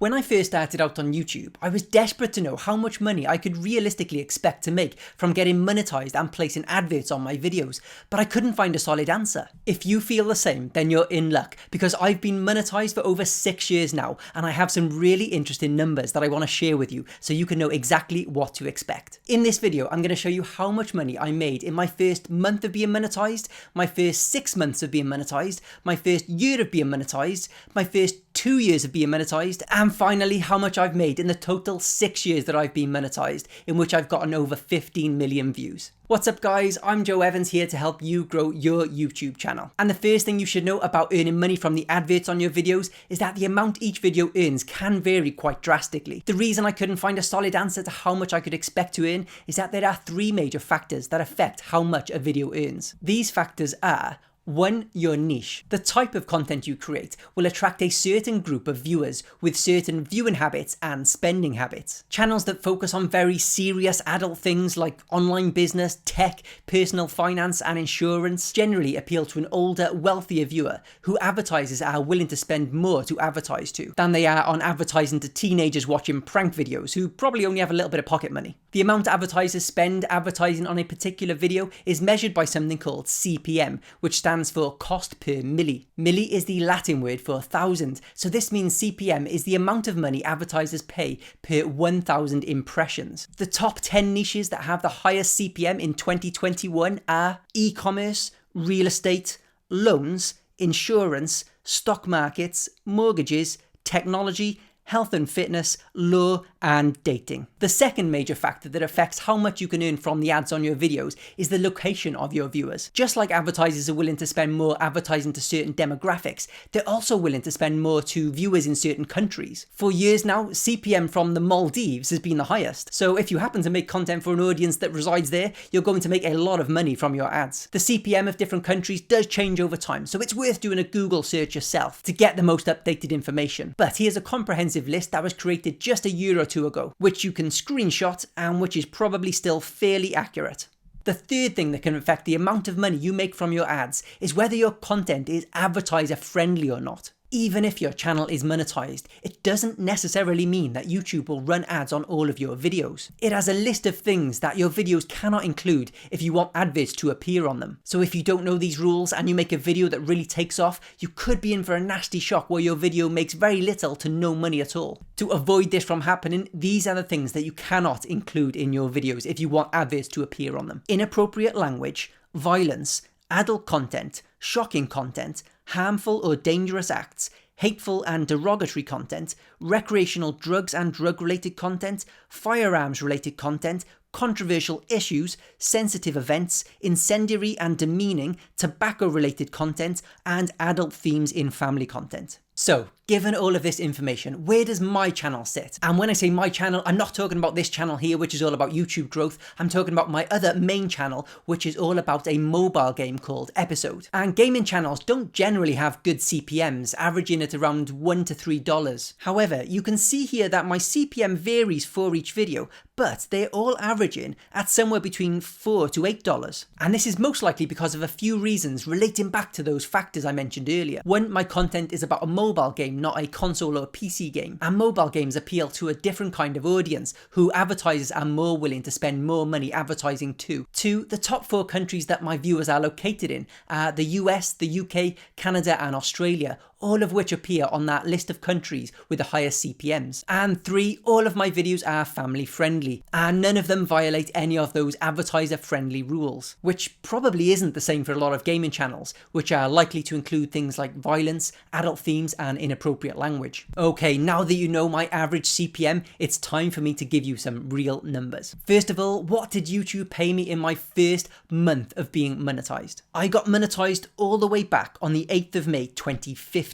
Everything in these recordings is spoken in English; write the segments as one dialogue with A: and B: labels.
A: When I first started out on YouTube, I was desperate to know how much money I could realistically expect to make from getting monetized and placing adverts on my videos, but I couldn't find a solid answer. If you feel the same, then you're in luck, because I've been monetized for over 6 years now, and I have some really interesting numbers that I want to share with you so you can know exactly what to expect. In this video, I'm going to show you how much money I made in my first month of being monetized, my first 6 months of being monetized, my first year of being monetized, my first 2 years of being monetized, and finally how much I've made in the total 6 years that I've been monetized, in which I've gotten over 15 million views. What's up guys, I'm Joe Evans here to help you grow your YouTube channel. And the first thing you should know about earning money from the adverts on your videos is that the amount each video earns can vary quite drastically. The reason I couldn't find a solid answer to how much I could expect to earn is that there are 3 major factors that affect how much a video earns. These factors are: 1. Your niche. The type of content you create will attract a certain group of viewers with certain viewing habits and spending habits. Channels that focus on very serious adult things like online business, tech, personal finance and insurance generally appeal to an older, wealthier viewer who advertisers are willing to spend more to advertise to than they are on advertising to teenagers watching prank videos who probably only have a little bit of pocket money. The amount advertisers spend advertising on a particular video is measured by something called CPM, which stands for cost per milli. Milli is the Latin word for 1,000, so this means CPM is the amount of money advertisers pay per 1,000 impressions. The top 10 niches that have the highest CPM in 2021 are e-commerce, real estate, loans, insurance, stock markets, mortgages, technology, health and fitness, law, and dating. The second major factor that affects how much you can earn from the ads on your videos is the location of your viewers. Just like advertisers are willing to spend more advertising to certain demographics, they're also willing to spend more to viewers in certain countries. For years now, CPM from the Maldives has been the highest. So if you happen to make content for an audience that resides there, you're going to make a lot of money from your ads. The CPM of different countries does change over time, so it's worth doing a Google search yourself to get the most updated information. But here's a comprehensive list that was created just a year or two ago, which you can screenshot and which is probably still fairly accurate. The third thing that can affect the amount of money you make from your ads is whether your content is advertiser friendly or not. Even if your channel is monetized, it doesn't necessarily mean that YouTube will run ads on all of your videos. It has a list of things that your videos cannot include if you want adverts to appear on them. So if you don't know these rules and you make a video that really takes off, you could be in for a nasty shock where your video makes very little to no money at all. To avoid this from happening, these are the things that you cannot include in your videos if you want adverts to appear on them: inappropriate language, violence, adult content, shocking content, harmful or dangerous acts, hateful and derogatory content, recreational drugs and drug-related content, firearms-related content, controversial issues, sensitive events, incendiary and demeaning, tobacco-related content, and adult themes in family content. So, given all of this information, where does my channel sit? And when I say my channel, I'm not talking about this channel here, which is all about YouTube growth. I'm talking about my other main channel, which is all about a mobile game called Episode. And gaming channels don't generally have good CPMs, averaging at around $1 to $3. However, you can see here that my CPM varies for each video, but they're all averaging at somewhere between $4 to $8. And this is most likely because of a few reasons relating back to those factors I mentioned earlier. One, my content is about a mobile game, not a console or PC game, and mobile games appeal to a different kind of audience who advertisers are more willing to spend more money advertising to. 2, the top 4 countries that my viewers are located in are the US, the UK, Canada and Australia, all of which appear on that list of countries with the highest CPMs. And 3, all of my videos are family friendly, and none of them violate any of those advertiser friendly rules, which probably isn't the same for a lot of gaming channels, which are likely to include things like violence, adult themes and inappropriate language. Okay, now that you know my average CPM, it's time for me to give you some real numbers. First of all, what did YouTube pay me in my first month of being monetized? I got monetized all the way back on the 8th of May 2015.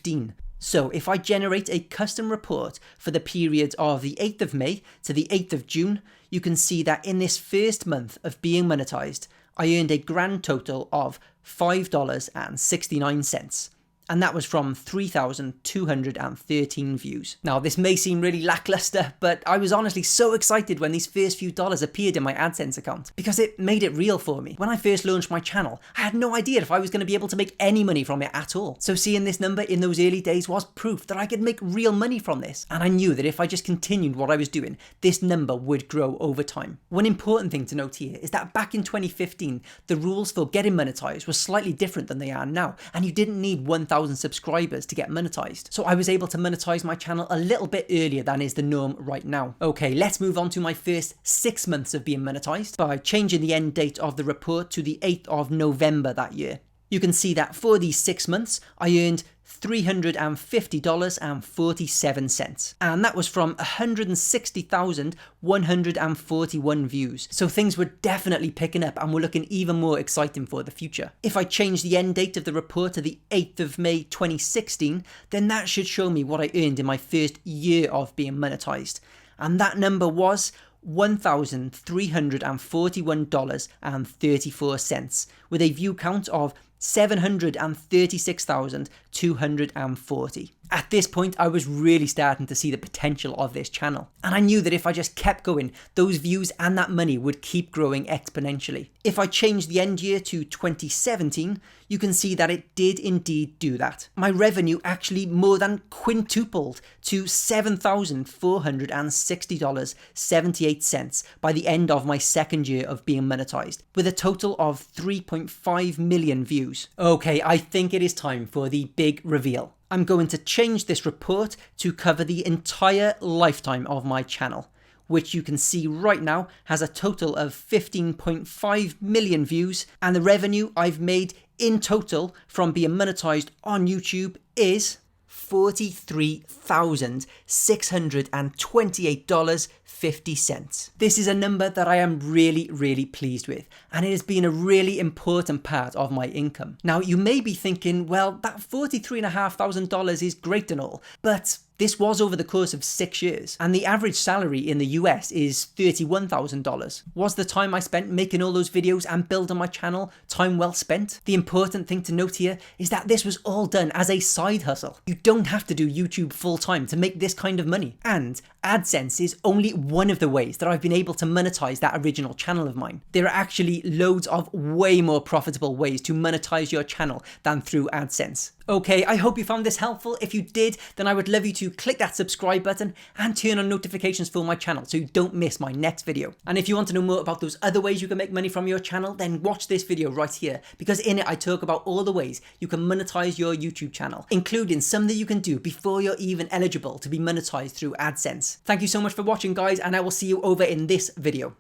A: So if I generate a custom report for the period of the 8th of May to the 8th of June, you can see that in this first month of being monetized, I earned a grand total of $5.69. and that was from 3,213 views. Now, this may seem really lackluster, but I was honestly so excited when these first few dollars appeared in my AdSense account because it made it real for me. When I first launched my channel, I had no idea if I was going to be able to make any money from it at all. So seeing this number in those early days was proof that I could make real money from this. And I knew that if I just continued what I was doing, this number would grow over time. One important thing to note here is that back in 2015, the rules for getting monetized were slightly different than they are now, and you didn't need 1,000 subscribers to get monetized. So I was able to monetize my channel a little bit earlier than is the norm right now. Okay, let's move on to my first 6 months of being monetized by changing the end date of the report to the 8th of November that year. You can see that for these 6 months, I earned $350.47, and that was from 160,141 views. So things were definitely picking up and were looking even more exciting for the future. If I change the end date of the report to the 8th of May 2016, then that should show me what I earned in my first year of being monetized. And that number was $1,341.34, with a view count of 736,240. At this point, I was really starting to see the potential of this channel, and I knew that if I just kept going, those views and that money would keep growing exponentially. If I changed the end year to 2017, you can see that it did indeed do that. My revenue actually more than quintupled to $7,460.78 by the end of my second year of being monetized, with a total of 3.5 million views. Okay, I think it is time for the big reveal. I'm going to change this report to cover the entire lifetime of my channel, which you can see right now has a total of 15.5 million views, and the revenue I've made in total from being monetized on YouTube is $43,628.50. This is a number that I am really pleased with, and it has been a really important part of my income. Now, you may be thinking, well, that $43,500 is great and all, but this was over the course of 6 years, and the average salary in the US is $31,000. Was the time I spent making all those videos and building my channel time well spent? The important thing to note here is that this was all done as a side hustle. You don't have to do YouTube full time to make this kind of money, and AdSense is only one of the ways that I've been able to monetize that original channel of mine. There are actually loads of way more profitable ways to monetize your channel than through AdSense. Okay, I hope you found this helpful. If you did, then I would love you to click that subscribe button and turn on notifications for my channel so you don't miss my next video. And if you want to know more about those other ways you can make money from your channel, then watch this video right here, because in it I talk about all the ways you can monetize your YouTube channel, including some that you can do before you're even eligible to be monetized through AdSense. Thank you so much for watching, guys, and I will see you over in this video.